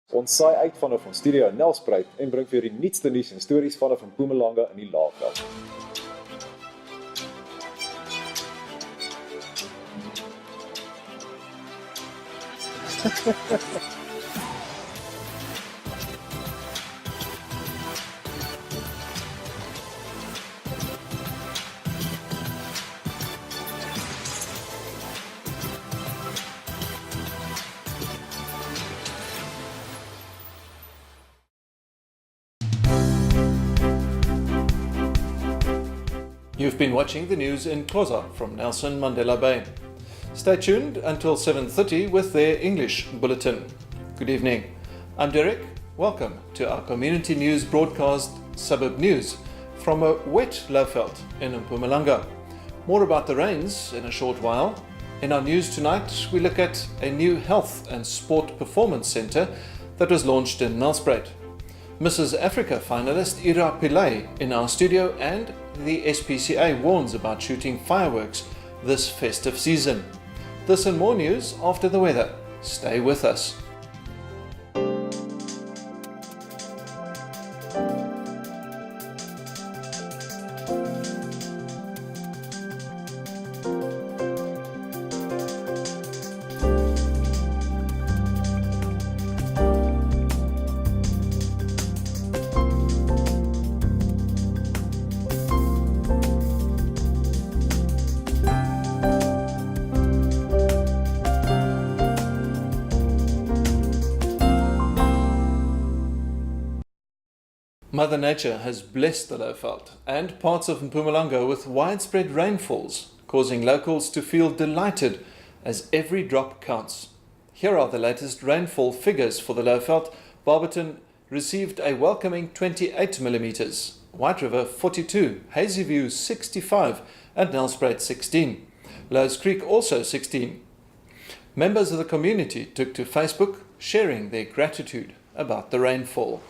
Ons saai uit vanaf ons studio in Nelspruit en bring vir die nuutste nuus en stories vanaf Mpumalanga in die Laagveld. You've been watching the news in Xhosa from Nelson Mandela Bay. Stay tuned until 7:30 with their English bulletin. Good evening. I'm Derek. Welcome to our community news broadcast, Suburb.News, from a wet Lowveld in Mpumalanga. More about the rains in a short while. In our news tonight, we look at a new health and sport performance centre that was launched in Nelspruit. Mrs. Africa finalist Ira Pillay in our studio, and the SPCA warns about shooting fireworks this festive season. This and more news after the weather. Stay with us. Mother Nature has blessed the Lowveld and parts of Mpumalanga with widespread rainfalls, causing locals to feel delighted as every drop counts. Here are the latest rainfall figures for the Lowveld. Barberton received a welcoming 28 millimeters, White River 42, Hazy View 65 and Nelspruit 16. Lows Creek also 16. Members of the community took to Facebook sharing their gratitude about the rainfall.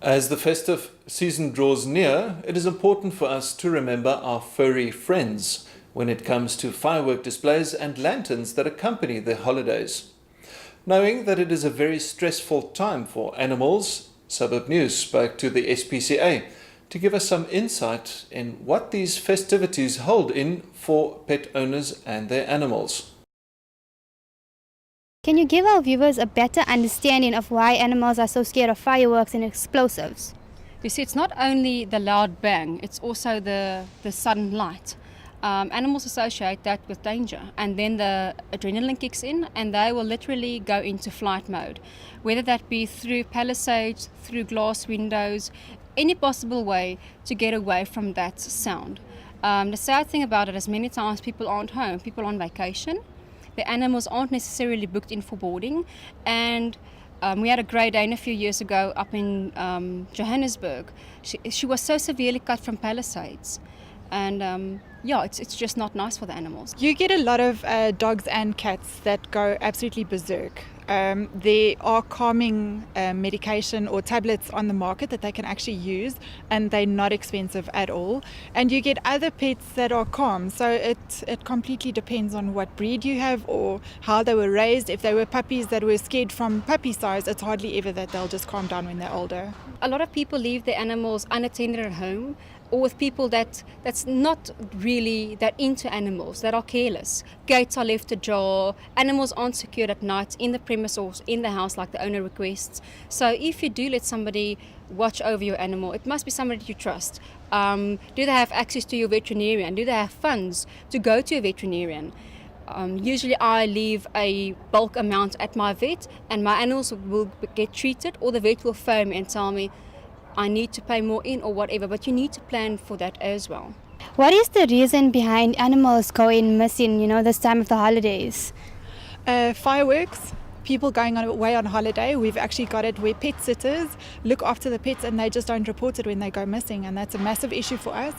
As the festive season draws near, it is important for us to remember our furry friends when it comes to firework displays and lanterns that accompany the holidays. Knowing that it is a very stressful time for animals, Suburb.News spoke to the SPCA to give us some insight in what these festivities hold in for pet owners and their animals. Can you give our viewers a better understanding of why animals are so scared of fireworks and explosives? You see, it's not only the loud bang, it's also the sudden light. Animals associate that with danger, and then the adrenaline kicks in and they will literally go into flight mode, whether that be through palisades, through glass windows, any possible way to get away from that sound. The sad thing about it is many times people aren't home, people are on vacation. The animals aren't necessarily booked in for boarding, and we had a Grey Dane a few years ago up in Johannesburg. She was so severely cut from palisades, and it's just not nice for the animals. You get a lot of dogs and cats that go absolutely berserk. There are calming medication or tablets on the market that they can actually use, and they're not expensive at all. And you get other pets that are calm, so it completely depends on what breed you have or how they were raised. If they were puppies that were scared from puppy size, it's hardly ever that they'll just calm down when they're older. A lot of people leave their animals unattended at home, or with people that's not really that into animals, that are careless. Gates are left ajar, animals aren't secured at night in the premise or in the house like the owner requests. So if you do let somebody watch over your animal, it must be somebody you trust. Do they have access to your veterinarian? Do they have funds to go to a veterinarian? Usually I leave a bulk amount at my vet and my animals will get treated, or the vet will phone me and tell me I need to pay more in or whatever, but you need to plan for that as well. What is the reason behind animals going missing, this time of the holidays? Fireworks. people going away on holiday, we've actually got it where pet sitters look after the pets and they just don't report it when they go missing, and that's a massive issue for us.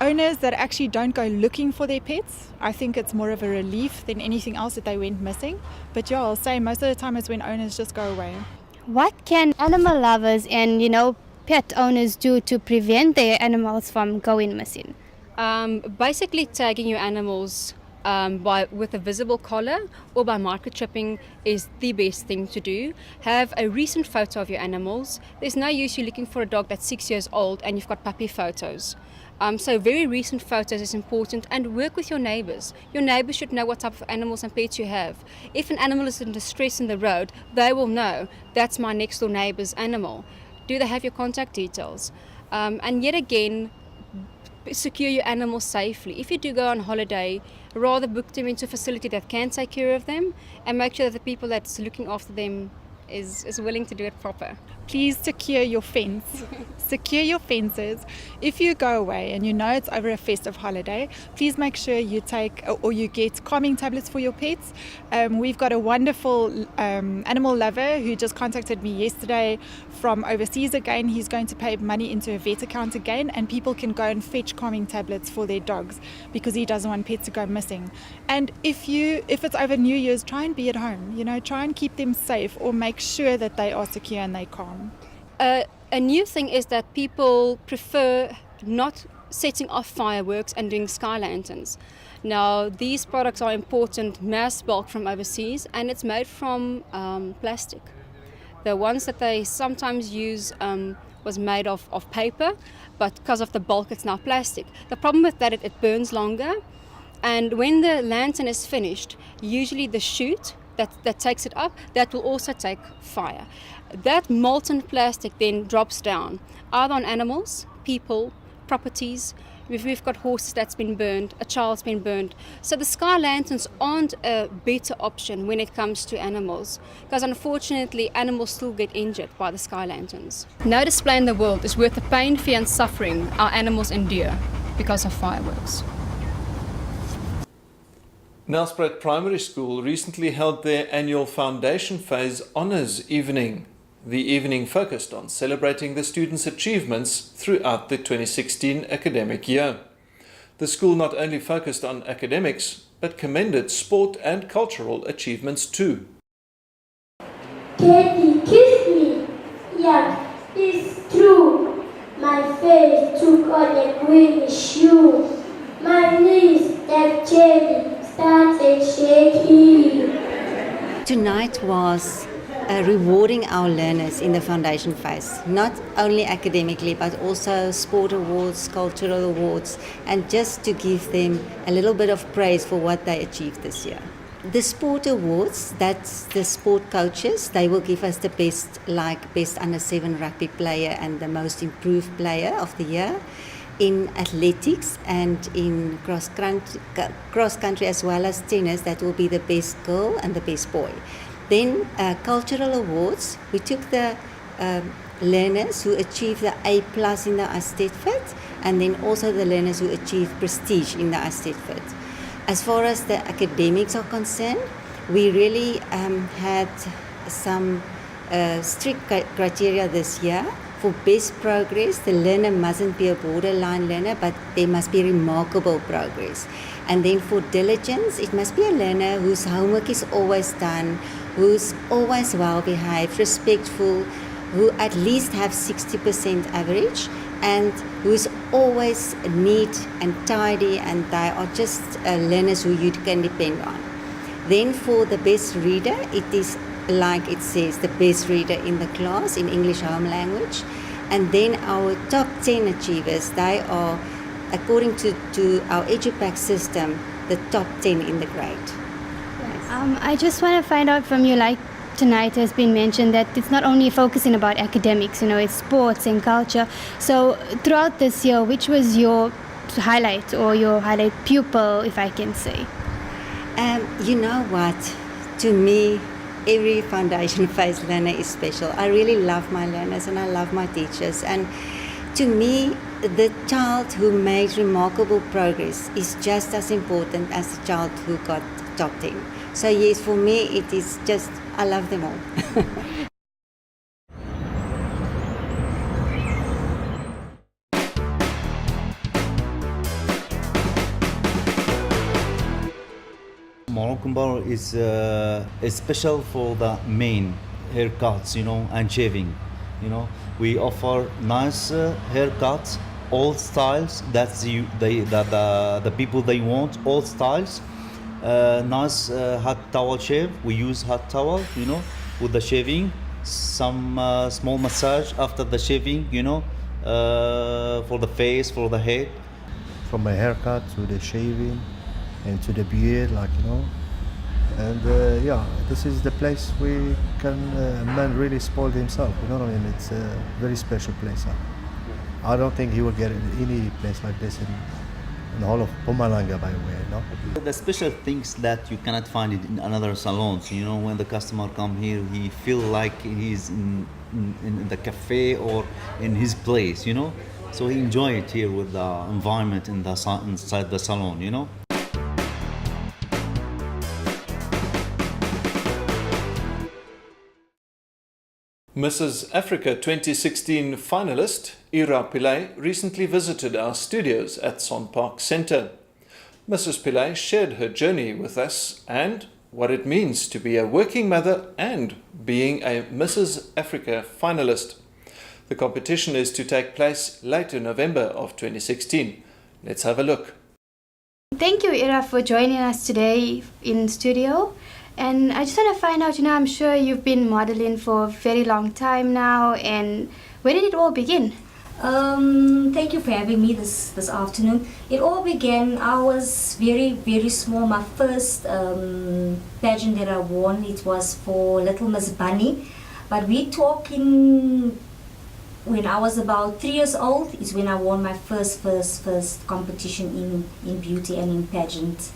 Owners that actually don't go looking for their pets, I think it's more of a relief than anything else that they went missing. But yeah, I'll say most of the time it's when owners just go away. What can animal lovers and, pet owners do to prevent their animals from going missing? Basically, tagging your animals with a visible collar or by microchipping is the best thing to do. Have a recent photo of your animals. There's no use you looking for a dog that's 6 years old and you've got puppy photos. So very recent photos is important, and work with your neighbours. Your neighbours should know what type of animals and pets you have. If an animal is in distress in the road, they will know that's my next door neighbour's animal. Do they have your contact details? And yet again, secure your animals safely. If you do go on holiday, rather book them into a facility that can take care of them, and make sure that the people that's looking after them is willing to do it proper. Please secure your fence. Secure your fences. If you go away and you know it's over a festive holiday, please make sure you take or you get calming tablets for your pets. We've got a wonderful animal lover who just contacted me yesterday from overseas again. He's going to pay money into a vet account again, and people can go and fetch calming tablets for their dogs because he doesn't want pets to go missing. And if it's over New Year's, try and be at home. Try and keep them safe or make sure that they are secure and they calm. A new thing is that people prefer not setting off fireworks and doing sky lanterns. Now, these products are important mass bulk from overseas, and it's made from plastic. The ones that they sometimes use was made of paper, but because of the bulk it's now plastic. The problem with that, it burns longer, and when the lantern is finished, usually the chute that takes it up, that will also take fire. That molten plastic then drops down, either on animals, people, properties. We've got horses that's been burned, a child's been burned. So the sky lanterns aren't a better option when it comes to animals, because unfortunately animals still get injured by the sky lanterns. No display in the world is worth the pain, fear and suffering our animals endure because of fireworks. Nelspruit Primary School recently held their annual Foundation Phase Honours Evening. The evening focused on celebrating the students' achievements throughout the 2016 academic year. The school not only focused on academics, but commended sport and cultural achievements too. Can you kiss me? Yeah, it's true. My face took on a green shoe. My knees that jelly started shaking. Tonight was rewarding our learners in the foundation phase, not only academically but also sport awards, cultural awards, and just to give them a little bit of praise for what they achieved this year. The sport awards, that's the sport coaches, they will give us the best under 7 rugby player and the most improved player of the year. In athletics and in cross country as well as tennis, that will be the best girl and the best boy. Then cultural awards, we took the learners who achieved the A+ in the Eisteddfod, and then also the learners who achieved prestige in the Eisteddfod. As far as the academics are concerned, we really had some strict criteria this year. For best progress, the learner mustn't be a borderline learner, but there must be remarkable progress. And then for diligence, it must be a learner whose homework is always done, who's always well behaved, respectful, who at least have 60% average, and who's always neat and tidy, and they are just learners who you can depend on. Then for the best reader, it is like it says, the best reader in the class in English home language. And then our top 10 achievers, they are, according to our EduPack system, the top 10 in the grade. I just want to find out from you, like tonight has been mentioned, that it's not only focusing about academics, it's sports and culture. So throughout this year, which was your highlight or your highlight pupil, if I can say? You know what? To me, every foundation phase learner is special. I really love my learners and I love my teachers. And to me, the child who made remarkable progress is just as important as the child who got top 10. So yes, for me, it is just I love them all. Moroccan barber is special for the main haircuts, and shaving. We offer nice haircuts, all styles. That's the people they want, all styles. Nice hot towel shave. We use hot towel, with the shaving. Some small massage after the shaving, for the face, for the head. From a haircut to the shaving and to the beard, and this is the place we can man really spoil himself. It's a very special place. I don't think he will get any place like this in the whole of Mpumalanga, by the way. The special things that you cannot find it in another salons. When the customer come here, he feel like he's in the cafe or in his place. So he enjoy it here with the environment inside the salon. Mrs. Africa 2016 finalist Ira Pillay recently visited our studios at Son Park Centre. Mrs. Pillay shared her journey with us and what it means to be a working mother and being a Mrs. Africa finalist. The competition is to take place late in November of 2016. Let's have a look. Thank you, Ira, for joining us today in studio. And I just want to find out, I'm sure you've been modeling for a very long time now, and where did it all begin? Thank you for having me this afternoon. It all began, I was very, very small. My first pageant that I won, it was for Little Miss Bunny. But we're talking when I was about 3 years old is when I won my first competition in beauty and in pageant.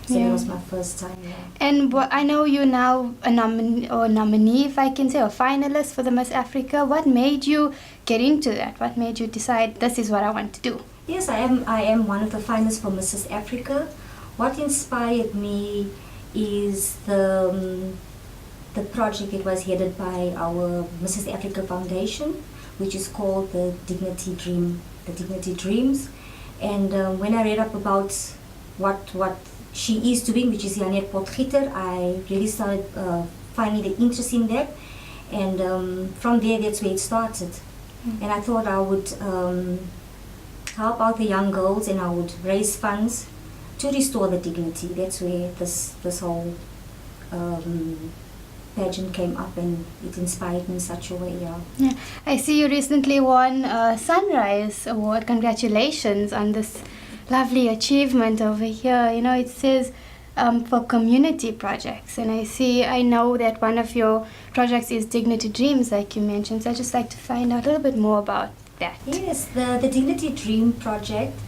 So that was my first time. Yeah. And I know you're now a nominee, if I can say, or finalist for the Miss Africa. What made you get into that? What made you decide this is what I want to do? Yes, I am one of the finalists for Mrs. Africa. What inspired me is the project that was headed by our Mrs. Africa Foundation, which is called the Dignity Dreams. And when I read up about what she is doing, which is Janet Potgieter, I really started finding the interest in that, and from there that's where it started. And I thought I would help out the young girls, and I would raise funds to restore the dignity. That's where this whole pageant came up, and it inspired me in such a way. Yeah, I see you recently won a Sunrise Award. Congratulations on this lovely achievement over here. It says for community projects, and I know that one of your projects is Dignity Dreams, like you mentioned. So I'd just like to find out a little bit more about that. Yes, the Dignity Dream project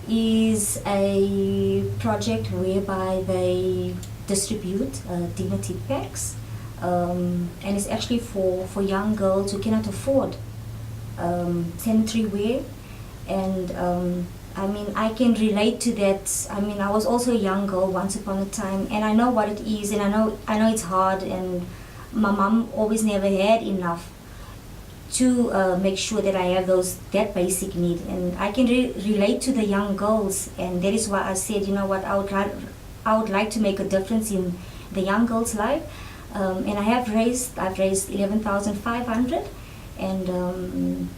is a project whereby they distribute dignity packs, and it's actually for young girls who cannot afford sanitary wear. And I can relate to that. I was also a young girl once upon a time, and I know what it is, and I know it's hard, and my mom always never had enough to make sure that I have that basic need, and I can relate to the young girls, and that is why I said, I would like to make a difference in the young girls' life, and I've raised 11,500, and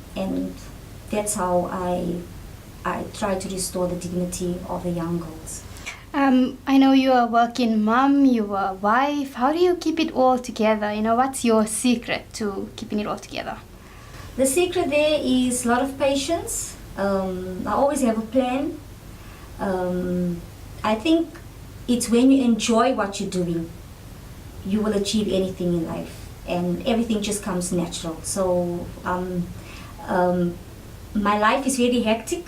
that's how I try to restore the dignity of the young girls. I know you're a working mom, you're a wife. How do you keep it all together? What's your secret to keeping it all together? The secret there is a lot of patience. I always have a plan. I think it's when you enjoy what you're doing, you will achieve anything in life, and everything just comes natural. So my life is very hectic,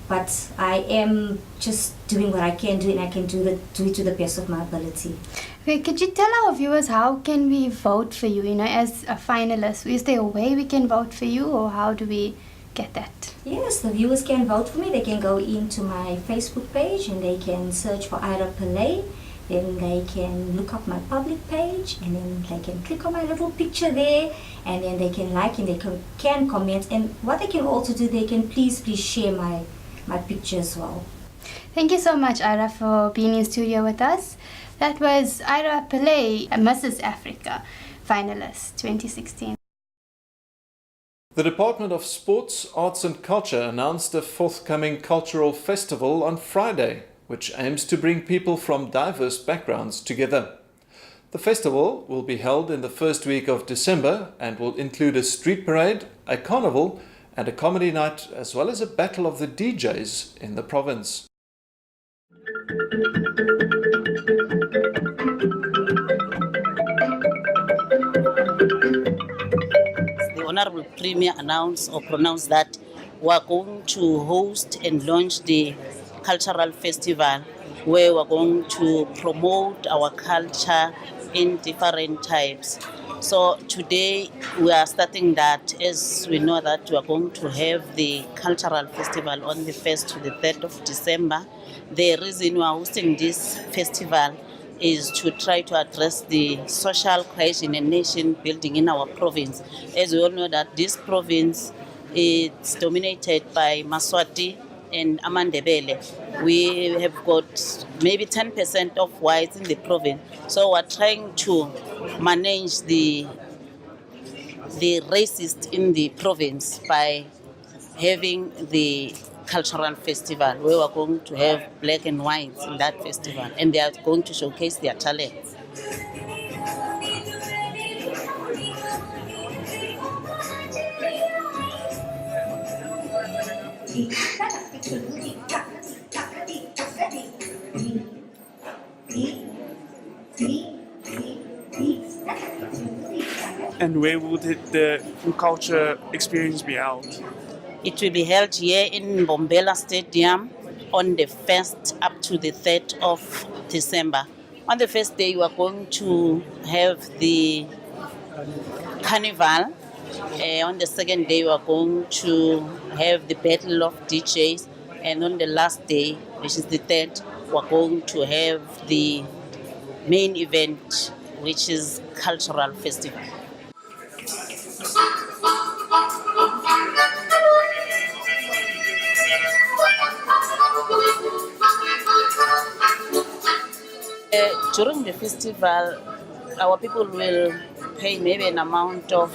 but I am just doing what I can do, and I can do it to the best of my ability. Okay, could you tell our viewers how can we vote for you? As a finalist, is there a way we can vote for you, or how do we get that? Yes, the viewers can vote for me. They can go into my Facebook page and they can search for Ira Pillay, then they can look up my public page, and then they can click on my little picture there, and then they can like and they can comment. And what they can also do, they can please share my picture as well. Thank you so much, Ira, for being in studio with us. That was Ira Pillay, Mrs. Africa finalist 2016. The Department of Sports, Arts and Culture announced a forthcoming cultural festival on Friday, which aims to bring people from diverse backgrounds together. The festival will be held in the first week of December and will include a street parade, a carnival, and a comedy night, as well as a battle of the DJs in the province. The Honorable Premier announced or pronounced that we are going to host and launch the cultural festival where we're going to promote our culture in different types. So today we are starting that, as we know that we are going to have the cultural festival on the 1st to the 3rd of December. The reason we are hosting this festival is to try to address the social cohesion and nation building in our province. As we all know that this province is dominated by Maswati and Amandebele. We have got maybe 10% of whites in the province. So we're trying to manage the racist in the province by having the cultural festival where we're going to have black and whites in that festival, and they are going to showcase their talents. And where will the full culture experience be held? It will be held here in Bombela Stadium on the 1st up to the 3rd of December. On the first day, we are going to have the carnival. On the second day, we are going to have the battle of DJs. And on the last day, which is the 3rd, we are going to have the main event, which is cultural festival. During the festival, our people will pay maybe an amount of,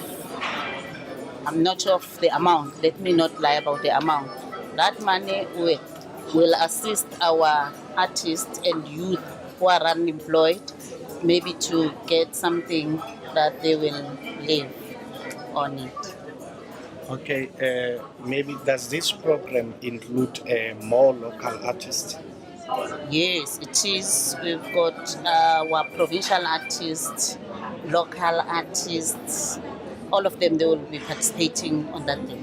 I'm not sure of the amount, let me not lie about the amount. That money will assist our artists and youth who are unemployed, maybe to get something that they will live on it. Okay, maybe does this program include more local artists? Yes, it is. We've got our provincial artists, local artists, all of them, they will be participating on that day.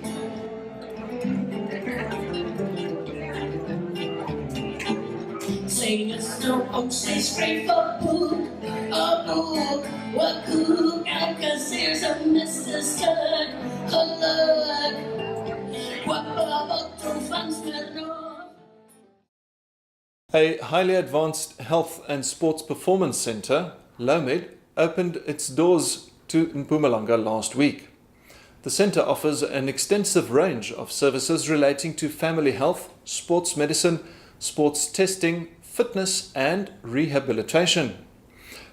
A highly advanced health and sports performance centre, Lowmid, opened its doors to Mpumalanga last week. The centre offers an extensive range of services relating to family health, sports medicine, sports testing, fitness and rehabilitation.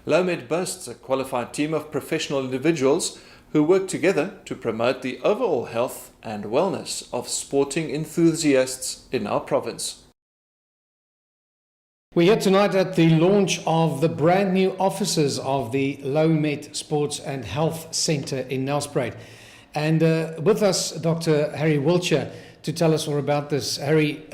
Lowmid boasts a qualified team of professional individuals who work together to promote the overall health and wellness of sporting enthusiasts in our province. We're here tonight at the launch of the brand new offices of the Lowmid Sports and Health Centre in Nelspruit. And with us, Dr. Harry Wiltshire, to tell us all about this. Harry,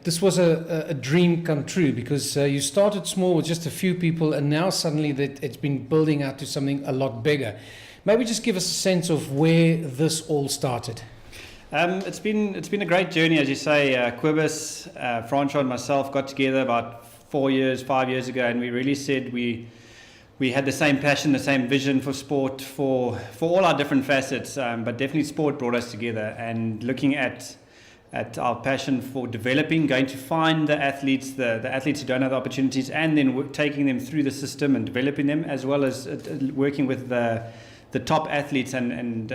this was a dream come true because you started small with just a few people and now suddenly that it's been building out to something a lot bigger. Maybe just give us a sense of where this all started. It's been a great journey, as you say. Quibus, Francois and myself got together about 5 years ago, and we really said we had the same passion, the same vision for sport, for all our different facets, but definitely sport brought us together. And looking at at our passion for developing, going to find the athletes who don't have the opportunities, and then taking them through the system and developing them, as well as working with the top athletes and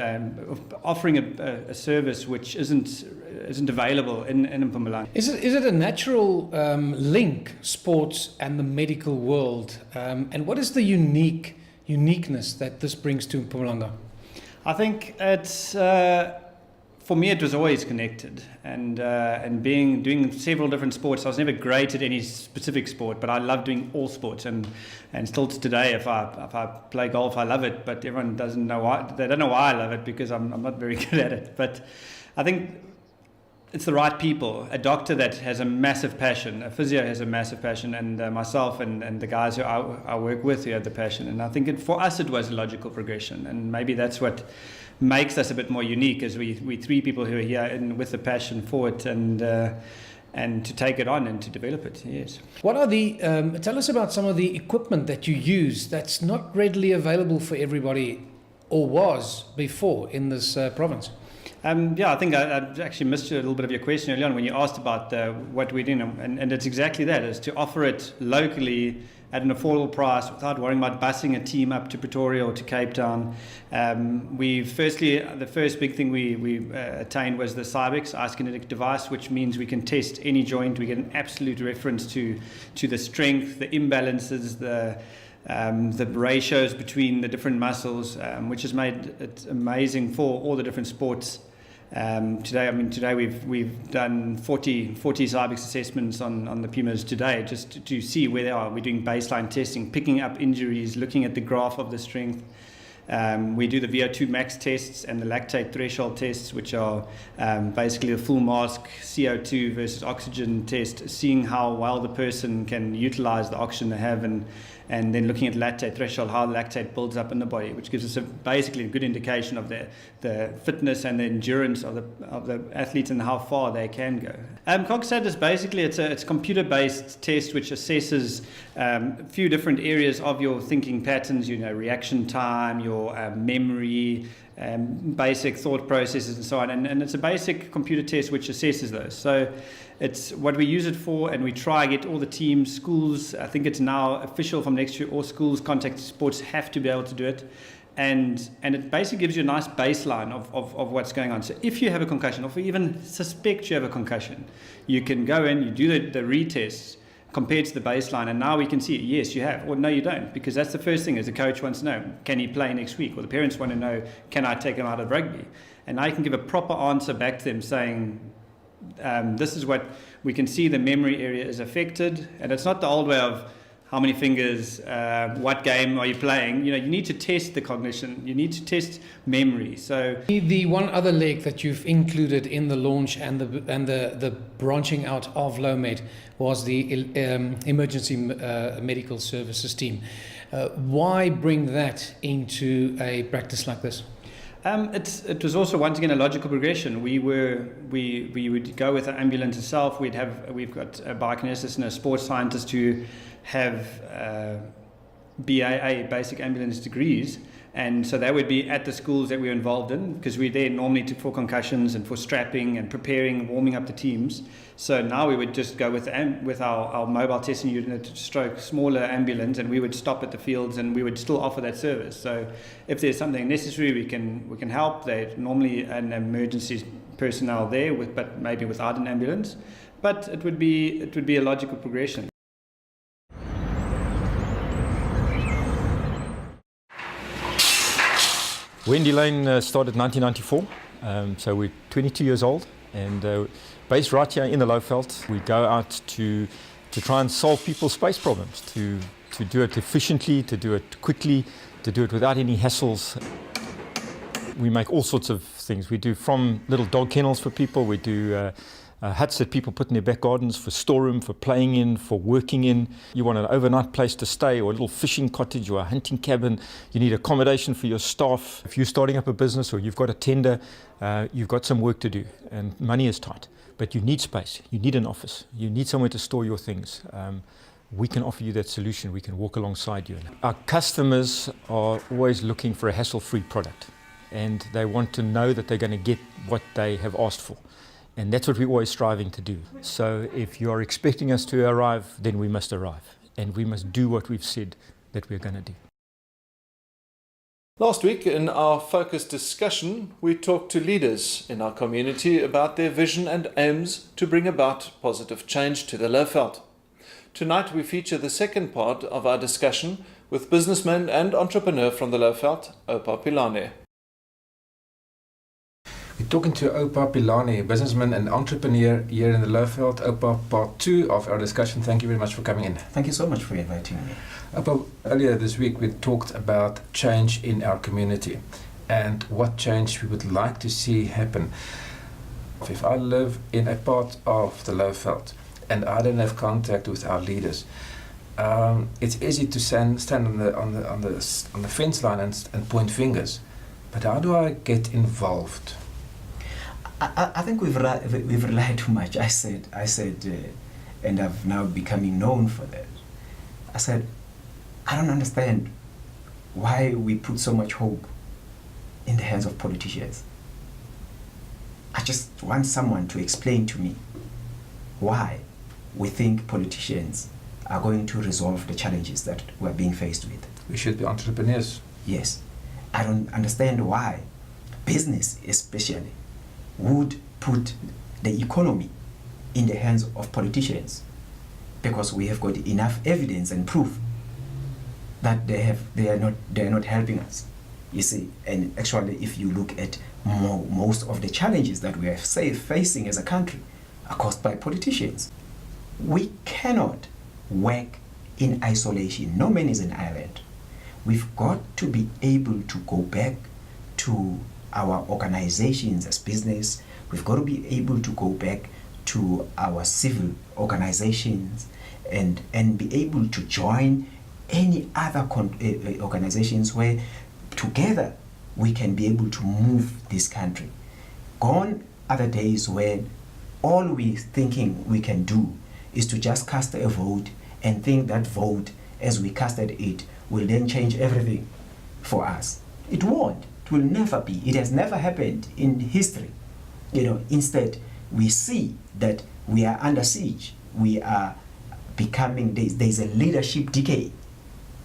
offering a service which isn't available in Mpumalanga. Is it a natural link, sports and the medical world? And what is the uniqueness that this brings to Mpumalanga? I think it's for me it was always connected, and doing several different sports. I was never great at any specific sport, but I love doing all sports, and still to today, if I play golf, I love it. But everyone doesn't know why. They don't know why I love it, because I'm not very good at it. But I think it's the right people. A doctor that has a massive passion, a physio has a massive passion, and myself and the guys who I work with who have the passion. And I think for us it was a logical progression, and maybe that's what makes us a bit more unique, as we three people who are here and with the passion for it, and to take it on and to develop it. Yes. What are tell us about some of the equipment that you use that's not readily available for everybody, or was before in this province? I think I actually missed a little bit of your question earlier on when you asked about what we're doing, and it's exactly that, is to offer it locally at an affordable price without worrying about busing a team up to Pretoria or to Cape Town. The first big thing we attained was the Cybex ice kinetic device, which means we can test any joint. We get an absolute reference to the strength, the imbalances, the ratios between the different muscles, which has made it amazing for all the different sports. Today we've done 40 Cybex assessments on the Pumas today, just to see where they are. We're doing baseline testing, picking up injuries, looking at the graph of the strength. We do the VO2 max tests and the lactate threshold tests, which are basically a full mask CO2 versus oxygen test, seeing how well the person can utilize the oxygen they have, and then looking at lactate threshold, how lactate builds up in the body, which gives us basically a good indication of the fitness and the endurance of the athletes and how far they can go. CogStat is basically it's a computer-based test which assesses a few different areas of your thinking patterns, reaction time, your memory, basic thought processes and so on, and it's a basic computer test which assesses those. So it's what we use it for, and we try to get all the teams, schools. I think it's now official from next year, all schools, contact sports have to be able to do it, and it basically gives you a nice baseline of what's going on. So if you have a concussion, or if you even suspect you have a concussion, you can go in, you do the retests compared to the baseline, and now we can see, yes, you have, or no, you don't, because that's the first thing, as the coach wants to know, can he play next week, or the parents want to know, can I take him out of rugby? And now you can give a proper answer back to them saying, this is what we can see, the memory area is affected, and it's not the old way of how many fingers, what game are you playing. You need to test the cognition, you need to test memory. So the one other leg that you've included in the launch and the branching out of Lowmid was the emergency medical services team. Why bring that into a practice like this? It was also, once again, a logical progression. We would go with an ambulance itself. We've got a biokinetist and a sports scientist who have BAA, basic ambulance degrees, and so they would be at the schools that we're involved in, because we're there normally for concussions and for strapping and preparing, warming up the teams. So now we would just go with our mobile testing unit, stroke smaller ambulance, and we would stop at the fields and we would still offer that service. So if there's something necessary, we can help. There's normally an emergency personnel there, but maybe without an ambulance. But it would be a logical progression. Wendy Lane started 1994, so we're 22 years old, and based right here in the Lowveld. We go out to try and solve people's space problems, to do it efficiently, to do it quickly, to do it without any hassles. We make all sorts of things. We do from little dog kennels for people, we do huts that people put in their back gardens for storeroom, for playing in, for working in. You want an overnight place to stay, or a little fishing cottage, or a hunting cabin. You need accommodation for your staff. If you're starting up a business or you've got a tender, you've got some work to do, and money is tight. But you need space, you need an office, you need somewhere to store your things. We can offer you that solution. We can walk alongside you. Our customers are always looking for a hassle-free product, and they want to know that they're going to get what they have asked for. And that's what we're always striving to do. So if you are expecting us to arrive, then we must arrive. And we must do what we've said that we're going to do. Last week, in our focused discussion, we talked to leaders in our community about their vision and aims to bring about positive change to the Lowveld. Tonight, we feature the second part of our discussion with businessman and entrepreneur from the Lowveld, Oupa Pilane. We're talking to Oupa Pilane, businessman and entrepreneur here in the Lowveld. Oupa, part 2 of our discussion. Thank you very much for coming in. Thank you so much for inviting me. Oupa, earlier this week we talked about change in our community and what change we would like to see happen. If I live in a part of the Lowveld and I don't have contact with our leaders, it's easy to stand on the fence line and point fingers. But how do I get involved? I think we've relied too much. I said, and I've now becoming known for that. I said, I don't understand why we put so much hope in the hands of politicians. I just want someone to explain to me why we think politicians are going to resolve the challenges that we're being faced with. We should be entrepreneurs. Yes. I don't understand why business especially would put the economy in the hands of politicians, because we have got enough evidence and proof that they are not helping us. You see, and actually if you look at most of the challenges that we are facing as a country are caused by politicians. We cannot work in isolation. No man is an island. We've got to be able to go back to our organizations as business. We've got to be able to go back to our civil organizations and be able to join any other organizations where together we can be able to move this country. Gone are the days when all we're thinking we can do is to just cast a vote and think that vote, as we casted it, will then change everything for us. It won't. It will never be. It has never happened in history. Instead, we see that we are under siege. We are becoming, there's a leadership decay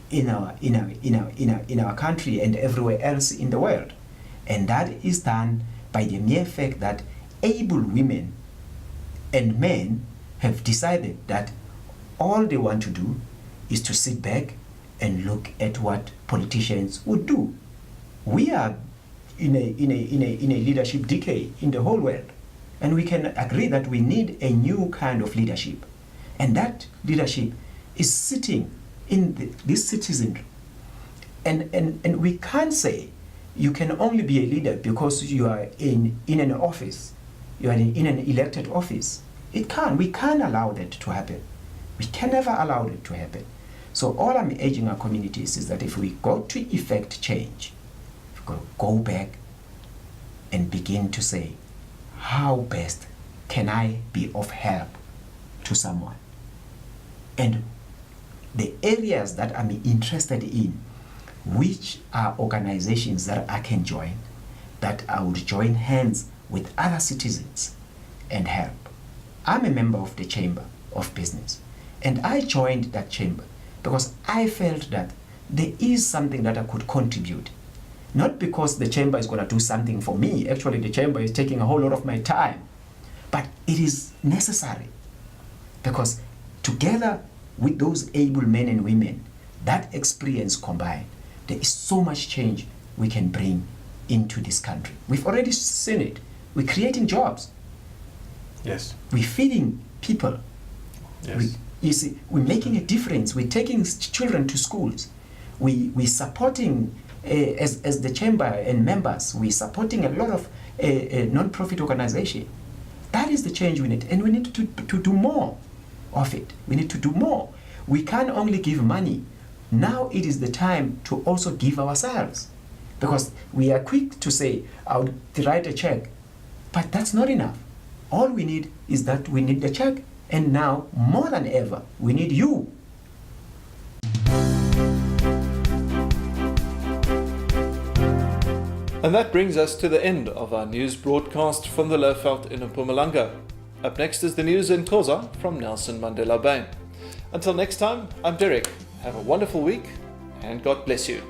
in our country and everywhere else in the world. And that is done by the mere fact that able women and men have decided that all they want to do is to sit back and look at what politicians would do. We are in a leadership decay in the whole world, and we can agree that we need a new kind of leadership, and that leadership is sitting in this citizenry. And we can't say you can only be a leader because you are in an office, you are in an elected office. We can't allow that to happen. We can never allow that to happen. So all I'm urging our communities is that if we go to effect change, we've got to go back and begin to say, how best can I be of help to someone? And the areas that I'm interested in, which are organizations that I can join, that I would join hands with other citizens and help. I'm a member of the Chamber of Business, and I joined that chamber because I felt that there is something that I could contribute. Not because the chamber is going to do something for me. Actually, the chamber is taking a whole lot of my time. But it is necessary because together with those able men and women, that experience combined, there is so much change we can bring into this country. We've already seen it. We're creating jobs. Yes. We're feeding people. Yes. You see, we're making a difference. We're taking children to schools. We're supporting, as the chamber and members, we're supporting a lot of non-profit organizations. That is the change we need, and we need to do more of it. We need to do more. We can't only give money. Now it is the time to also give ourselves, because we are quick to say, I'll write a check, but that's not enough. All we need is that we need the check, and now more than ever, we need you. And that brings us to the end of our news broadcast from the Lowveld in Mpumalanga. Up next is the news in Xhosa from Nelson Mandela Bay. Until next time, I'm Derek. Have a wonderful week and God bless you.